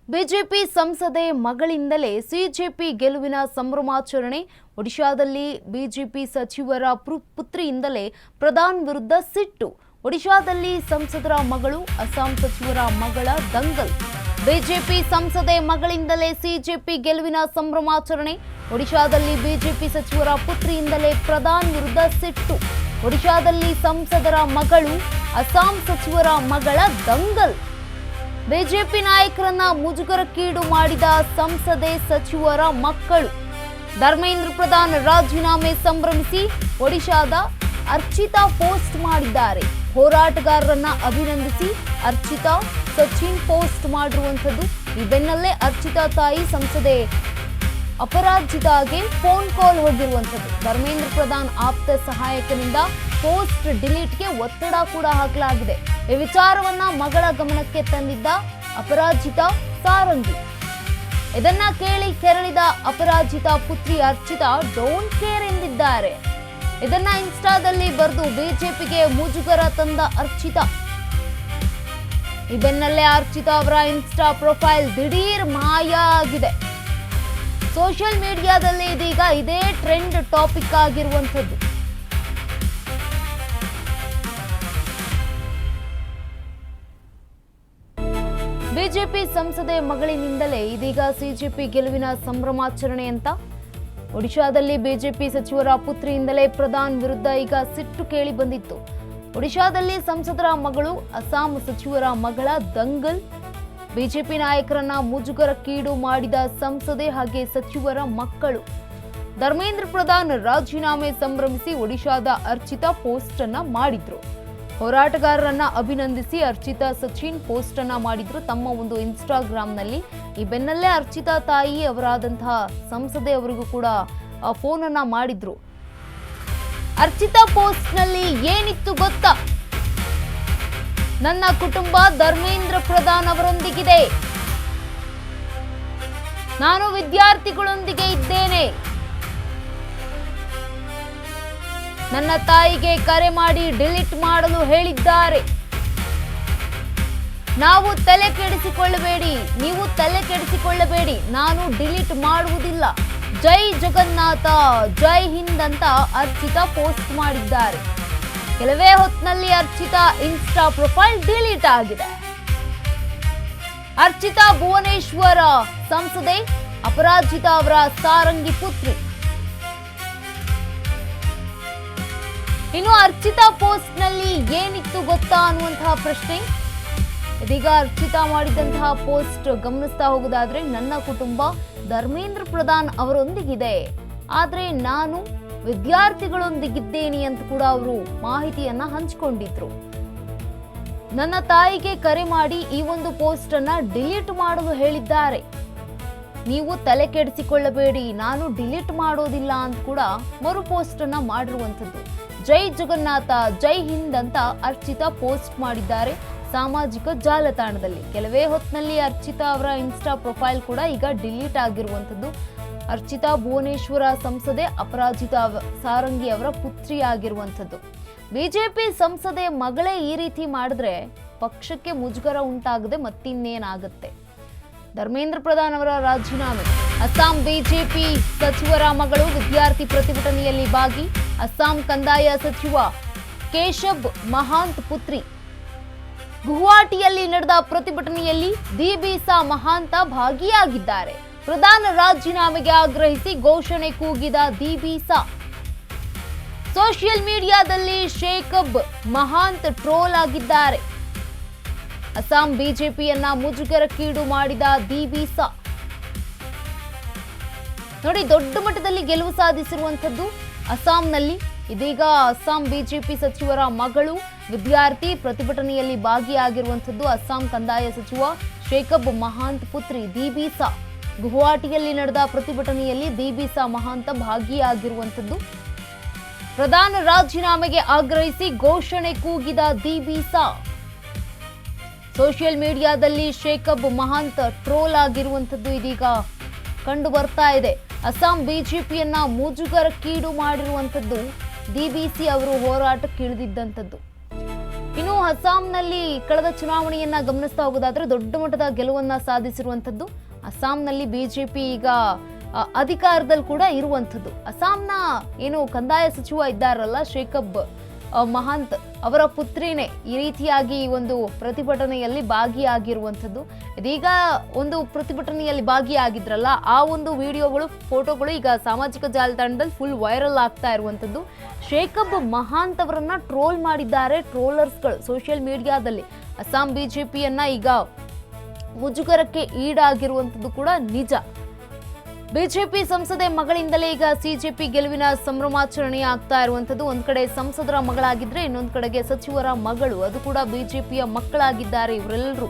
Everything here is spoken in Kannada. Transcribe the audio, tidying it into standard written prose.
ಬಿಜೆಪಿ ಸಂಸದೆ ಮಗಳಿಂದಲೇ ಸಿಜೆಪಿ ಗೆಲುವಿನ ಸಂಭ್ರಮಾಚರಣೆ. ಒಡಿಶಾದಲ್ಲಿ ಬಿಜೆಪಿ ಸಚಿವರ ಪುತ್ರಿಯಿಂದಲೇ ಪ್ರಧಾನ್ ವಿರುದ್ಧ ಸಿಟ್ಟು. ಒಡಿಶಾದಲ್ಲಿ ಸಂಸದರ ಮಗಳು ಅಸ್ಸಾಂ ಸಚಿವರ ಮಗಳ ದಂಗಲ್. ಬಿಜೆಪಿ ಸಂಸದೆ ಮಗಳಿಂದಲೇ ಸಿಜೆಪಿ ಗೆಲುವಿನ ಸಂಭ್ರಮಾಚರಣೆ. ಒಡಿಶಾದಲ್ಲಿ ಬಿಜೆಪಿ ಸಚಿವರ ಪುತ್ರಿಯಿಂದಲೇ ಪ್ರಧಾನ್ ವಿರುದ್ಧ ಸಿಟ್ಟು. ಒಡಿಶಾದಲ್ಲಿ ಸಂಸದರ ಮಗಳು ಅಸ್ಸಾಂ ಸಚಿವರ ಮಗಳ ದಂಗಲ್. ಬಿಜೆಪಿ ನಾಯಕರನ್ನ ಮುಜುಗರಕ್ಕೀಡು ಮಾಡಿದ ಸಂಸದೆ ಸಚಿವರ ಮಕ್ಕಳು. ಧರ್ಮೇಂದ್ರ ಪ್ರಧಾನ್ ರಾಜೀನಾಮೆ ಸಂಭ್ರಮಿಸಿ ಒಡಿಶಾದ ಅರ್ಚಿತಾ ಪೋಸ್ಟ್ ಮಾಡಿದ್ದಾರೆ. ಹೋರಾಟಗಾರರನ್ನ ಅಭಿನಂದಿಸಿ ಅರ್ಚಿತಾ ಸಚಿನ್ ಪೋಸ್ಟ್ ಮಾಡಿರುವಂಥದ್ದು. ಈ ಬೆನ್ನಲ್ಲೇ ಅರ್ಚಿತಾ ತಾಯಿ ಸಂಸದೆ ಅಪರಾಜಿತಾಗೆ ಫೋನ್ ಕಾಲ್ ಹೋಗಿರುವಂಥದ್ದು. ಧರ್ಮೇಂದ್ರ ಪ್ರಧಾನ್ ಆಪ್ತ ಸಹಾಯಕನಿಂದ ಪೋಸ್ಟ್ ಡಿಲೀಟ್ಗೆ ಒತ್ತಡ ಕೂಡ ಹಾಕಲಾಗಿದೆ. ಈ ವಿಚಾರವನ್ನ ಮಗಳ ಗಮನಕ್ಕೆ ತಂದಿದ್ದ ಅಪರಾಜಿತಾ ಸಾರಂಗಿ. ಇದನ್ನ ಕೇಳಿ ಕೆರಳಿದ ಅಪರಾಜಿತಾ ಪುತ್ರಿ ಅರ್ಚಿತಾ ಡೋಂಟ್ ಕೇರ್ ಎಂದಿದ್ದಾರೆ. ಇದನ್ನ ಇನ್ಸ್ಟಾದಲ್ಲಿ ಬರೆದು ಬಿಜೆಪಿಗೆ ಮುಜುಗರ ತಂದ ಅರ್ಚಿತಾ. ಈ ಬೆನ್ನಲ್ಲೇ ಅರ್ಚಿತಾ ಅವರ ಇನ್ಸ್ಟಾ ಪ್ರೊಫೈಲ್ ದಿಢೀರ್ ಮಾಯ ಆಗಿದೆ. ಸೋಷಿಯಲ್ ಮೀಡಿಯಾದಲ್ಲಿ ಇದೀಗ ಇದೇ ಟ್ರೆಂಡ್ ಟಾಪಿಕ್ ಆಗಿರುವಂಥದ್ದು. ಬಿಜೆಪಿ ಸಂಸದೆ ಮಗಳಿನಿಂದಲೇ ಇದೀಗ ಸಿಜೆಪಿ ಗೆಲುವಿನ ಸಂಭ್ರಮಾಚರಣೆ ಅಂತ. ಒಡಿಶಾದಲ್ಲಿ ಬಿಜೆಪಿ ಸಚಿವರ ಪುತ್ರಿಯಿಂದಲೇ ಪ್ರಧಾನ್ ವಿರುದ್ಧ ಈಗ ಸಿಟ್ಟು ಕೇಳಿ ಬಂದಿತ್ತು. ಒಡಿಶಾದಲ್ಲಿ ಸಂಸದರ ಮಗಳು ಅಸ್ಸಾಂ ಸಚಿವರ ಮಗಳ ದಂಗಲ್. ಬಿಜೆಪಿ ನಾಯಕರನ್ನ ಮುಜುಗರಕ್ಕೀಡು ಮಾಡಿದ ಸಂಸದೆ ಹಾಗೆ ಸಚಿವರ ಮಕ್ಕಳು. ಧರ್ಮೇಂದ್ರ ಪ್ರಧಾನ್ ರಾಜೀನಾಮೆ ಸಂಭ್ರಮಿಸಿ ಒಡಿಶಾದ ಅರ್ಚಿತಾ ಪೋಸ್ಟ್ ಅನ್ನ ಮಾಡಿದ್ರು. ಹೋರಾಟಗಾರರನ್ನ ಅಭಿನಂದಿಸಿ ಅರ್ಚಿತಾ ಸಚಿನ್ ಪೋಸ್ಟ್ ಅನ್ನ ಮಾಡಿದ್ರು ತಮ್ಮ ಒಂದು ಇನ್ಸ್ಟಾಗ್ರಾಂನಲ್ಲಿ. ಈ ಬೆನ್ನಲ್ಲೇ ಅರ್ಚಿತಾ ತಾಯಿ ಅವರಾದಂತಹ ಸಂಸದೆ ಅವರಿಗೂ ಕೂಡ ಫೋನ್ ಅನ್ನ ಮಾಡಿದ್ರು. ಅರ್ಚಿತಾ ಪೋಸ್ಟ್ ನಲ್ಲಿ ಏನಿತ್ತು ಗೊತ್ತಾ? ನನ್ನ ಕುಟುಂಬ ಧರ್ಮೇಂದ್ರ ಪ್ರಧಾನ್ ಅವರೊಂದಿಗಿದೆ. ನಾನು ವಿದ್ಯಾರ್ಥಿಗಳೊಂದಿಗೆ ಇದ್ದೇನೆ. ನನ್ನ ತಾಯಿಗೆ ಕರೆ ಮಾಡಿ ಡಿಲೀಟ್ ಮಾಡಲು ಹೇಳಿದ್ದಾರೆ. ನೀವು ತಲೆ ಕೆಡಿಸಿಕೊಳ್ಳಬೇಡಿ, ನಾನು ಡಿಲೀಟ್ ಮಾಡುವುದಿಲ್ಲ. ಜೈ ಜಗನ್ನಾಥ, ಜೈ ಹಿಂದ್ ಅಂತ ಅರ್ಚಿತಾ ಪೋಸ್ಟ್ ಮಾಡಿದ್ದಾರೆ. ಕೆಲವೇ ಹೊತ್ತಿನಲ್ಲಿ ಅರ್ಚಿತಾ ಇನ್ಸ್ಟಾ ಪ್ರೊಫೈಲ್ ಡಿಲೀಟ್ ಆಗಿದೆ. ಅರ್ಚಿತಾ ಭುವನೇಶ್ವರ ಸಂಸದೆ ಅಪರಾಜಿತಾ ಅವರ ಸಾರಂಗಿ ಪುತ್ರಿ. ಇನ್ನು ಅರ್ಚಿತಾ ಪೋಸ್ಟ್ ನಲ್ಲಿ ಏನಿತ್ತು ಗೊತ್ತಾ ಅನ್ನುವಂತಹ ಪ್ರಶ್ನೆ. ಇದೀಗ ಅರ್ಚಿತಾ ಮಾಡಿದಂತಹ ಪೋಸ್ಟ್ ಗಮನಿಸ್ತಾ ಹೋಗುವುದಾದ್ರೆ, ನನ್ನ ಕುಟುಂಬ ಧರ್ಮೇಂದ್ರ ಪ್ರಧಾನ್ ಅವರೊಂದಿಗಿದೆ, ಆದ್ರೆ ನಾನು ವಿದ್ಯಾರ್ಥಿಗಳೊಂದಿಗಿದ್ದೇನೆ ಅಂತ ಕೂಡ ಅವರು ಮಾಹಿತಿಯನ್ನ ಹಂಚಿಕೊಂಡಿದ್ರು. ನನ್ನ ತಾಯಿಗೆ ಕರೆ ಮಾಡಿ ಈ ಒಂದು ಪೋಸ್ಟ್ ಅನ್ನ ಡಿಲೀಟ್ ಮಾಡಲು ಹೇಳಿದ್ದಾರೆ. ನೀವು ತಲೆ ಕೆಡಿಸಿಕೊಳ್ಳಬೇಡಿ, ನಾನು ಡಿಲೀಟ್ ಮಾಡೋದಿಲ್ಲ ಅಂತ ಕೂಡ ಮರು ಪೋಸ್ಟ್ ಅನ್ನ ಮಾಡಿರುವಂಥದ್ದು. ಜೈ ಜಗನ್ನಾಥ, ಜೈ ಹಿಂದ್ ಅಂತ ಅರ್ಚಿತಾ ಪೋಸ್ಟ್ ಮಾಡಿದ್ದಾರೆ ಸಾಮಾಜಿಕ ಜಾಲತಾಣದಲ್ಲಿ. ಕೆಲವೇ ಹೊತ್ತಿನಲ್ಲಿ ಅರ್ಚಿತಾ ಅವರ ಇನ್ಸ್ಟಾ ಪ್ರೊಫೈಲ್ ಕೂಡ ಈಗ ಡಿಲೀಟ್ ಆಗಿರುವಂಥದ್ದು. ಅರ್ಚಿತಾ ಭುವನೇಶ್ವರ ಸಂಸದೆ ಅಪರಾಜಿತಾ ಸಾರಂಗಿ ಅವರ ಪುತ್ರಿ ಆಗಿರುವಂಥದ್ದು. ಬಿಜೆಪಿ ಸಂಸದೆ ಮಗಳೇ ಈ ರೀತಿ ಮಾಡಿದ್ರೆ ಪಕ್ಷಕ್ಕೆ ಮುಜುಗರ ಉಂಟಾಗದೆ ಮತ್ತಿನ್ನೇನಾಗುತ್ತೆ? ಧರ್ಮೇಂದ್ರ ಪ್ರಧಾನ್ ಅವರ ರಾಜೀನಾಮೆ. ಅಸ್ಸಾಂ ಬಿಜೆಪಿ ಸಚಿವರ ಮಗಳು ವಿದ್ಯಾರ್ಥಿ ಪ್ರತಿಭಟನೆಯಲ್ಲಿ ಭಾಗಿ. ಅಸ್ಸಾಂ ಕಂದಾಯ ಸಚಿವ ಕೇಶಬ್ ಮಹಾಂತ್ ಪುತ್ರಿ. ಗುವಾಹಟಿಯಲ್ಲಿ ನಡೆದ ಪ್ರತಿಭಟನೆಯಲ್ಲಿ ದಿಬಿಸಾ ಮಹಾಂತ ಭಾಗಿಯಾಗಿದ್ದಾರೆ. ಪ್ರಧಾನ ರಾಜೀನಾಮೆಗೆ ಆಗ್ರಹಿಸಿ ಘೋಷಣೆ ಕೂಗಿದ ದಿಬಿಸಾ. ಸೋಷಿಯಲ್ ಮೀಡಿಯಾದಲ್ಲಿ ಶೇಖಬ್ ಮಹಾಂತ್ ಟ್ರೋಲ್ ಆಗಿದ್ದಾರೆ. ಅಸ್ಸಾಂ ಬಿಜೆಪಿಯನ್ನ ಮುಜುಗರಕ್ಕೀಡು ಮಾಡಿದ ದಿಬಿಸಾ. ನೋಡಿ, ದೊಡ್ಡ ಮಟ್ಟದಲ್ಲಿ ಗೆಲುವು ಸಾಧಿಸಿರುವಂಥದ್ದು ಅಸ್ಸಾಂನಲ್ಲಿ. ಇದೀಗ ಅಸ್ಸಾಂ ಬಿಜೆಪಿ ಸಚಿವರ ಮಗಳು ವಿದ್ಯಾರ್ಥಿ ಪ್ರತಿಭಟನೆಯಲ್ಲಿ ಭಾಗಿಯಾಗಿರುವಂಥದ್ದು. ಅಸ್ಸಾಂ ಕಂದಾಯ ಸಚಿವ ಶೇಖಬ್ ಮಹಾಂತ್ ಪುತ್ರಿ ದಿಬಿಸಾ. ಗುವಾಹಟಿಯಲ್ಲಿ ನಡೆದ ಪ್ರತಿಭಟನೆಯಲ್ಲಿ ದಿಬಿಸಾ ಮಹಾಂತ ಭಾಗಿಯಾಗಿರುವಂಥದ್ದು. ಪ್ರಧಾನ ರಾಜೀನಾಮೆಗೆ ಆಗ್ರಹಿಸಿ ಘೋಷಣೆ ಕೂಗಿದ ದಿಬಿಸಾ. ಸೋಷಿಯಲ್ ಮೀಡಿಯಾದಲ್ಲಿ ಶೇಖಬ್ ಮಹಾಂತ್ ಟ್ರೋಲ್ ಆಗಿರುವಂಥದ್ದು ಇದೀಗ ಕಂಡು ಬರ್ತಾ ಇದೆ. ಅಸ್ಸಾಂ ಬಿಜೆಪಿಯನ್ನ ಮುಜುಗರಕ್ಕೀಡು ಮಾಡಿರುವಂಥದ್ದು ದಿಬಿಸಿ ಅವರು ಹೋರಾಟಕ್ಕಿಳಿದಿದ್ದಂಥದ್ದು. ಇನ್ನು ಅಸ್ಸಾಂನಲ್ಲಿ ಕಳೆದ ಚುನಾವಣೆಯನ್ನ ಗಮನಿಸ್ತಾ ಹೋಗೋದಾದ್ರೆ ದೊಡ್ಡ ಮಟ್ಟದ ಗೆಲುವನ್ನ ಸಾಧಿಸಿರುವಂತದ್ದು. ಅಸ್ಸಾಂನಲ್ಲಿ ಬಿಜೆಪಿ ಈಗ ಅಧಿಕಾರದಲ್ಲಿ ಕೂಡ ಇರುವಂಥದ್ದು. ಅಸ್ಸಾಂನ ಏನು ಕಂದಾಯ ಸಚಿವ ಇದ್ದಾರಲ್ಲ ಶೇಖಬ್ ಮಹಾಂತ್ ಅವರ ಪುತ್ರಿನೇ ಈ ರೀತಿಯಾಗಿ ಒಂದು ಪ್ರತಿಭಟನೆಯಲ್ಲಿ ಭಾಗಿಯಾಗಿರುವಂಥದ್ದು. ಇದೀಗ ಒಂದು ಪ್ರತಿಭಟನೆಯಲ್ಲಿ ಭಾಗಿಯಾಗಿದ್ರಲ್ಲ, ಆ ಒಂದು ವಿಡಿಯೋಗಳು, ಫೋಟೋಗಳು ಈಗ ಸಾಮಾಜಿಕ ಜಾಲತಾಣದಲ್ಲಿ ಫುಲ್ ವೈರಲ್ ಆಗ್ತಾ ಇರುವಂಥದ್ದು. ಶೇಖಬ್ ಮಹಾಂತ್ ಅವರನ್ನ ಟ್ರೋಲ್ ಮಾಡಿದ್ದಾರೆ ಟ್ರೋಲರ್ಸ್ಗಳು ಸೋಷಿಯಲ್ ಮೀಡಿಯಾದಲ್ಲಿ. ಅಸ್ಸಾಂ ಬಿಜೆಪಿಯನ್ನ ಈಗ ಮುಜುಗರಕ್ಕೆ ಈಡಾಗಿರುವಂಥದ್ದು ಕೂಡ ನಿಜ. ಬಿಜೆಪಿ ಸಂಸದೆ ಮಗಳಿಂದಲೇ ಈಗ ಸಿಜೆಪಿ ಗೆಲುವಿನ ಸಂಭ್ರಮಾಚರಣೆ ಆಗ್ತಾ ಇರುವಂಥದ್ದು. ಒಂದ್ ಕಡೆ ಸಂಸದರ ಮಗಳಾಗಿದ್ರೆ ಇನ್ನೊಂದ್ ಕಡೆಗೆ ಸಚಿವರ ಮಗಳು, ಅದು ಕೂಡ ಬಿಜೆಪಿಯ ಮಕ್ಕಳಾಗಿದ್ದಾರೆ ಇವರೆಲ್ಲರೂ.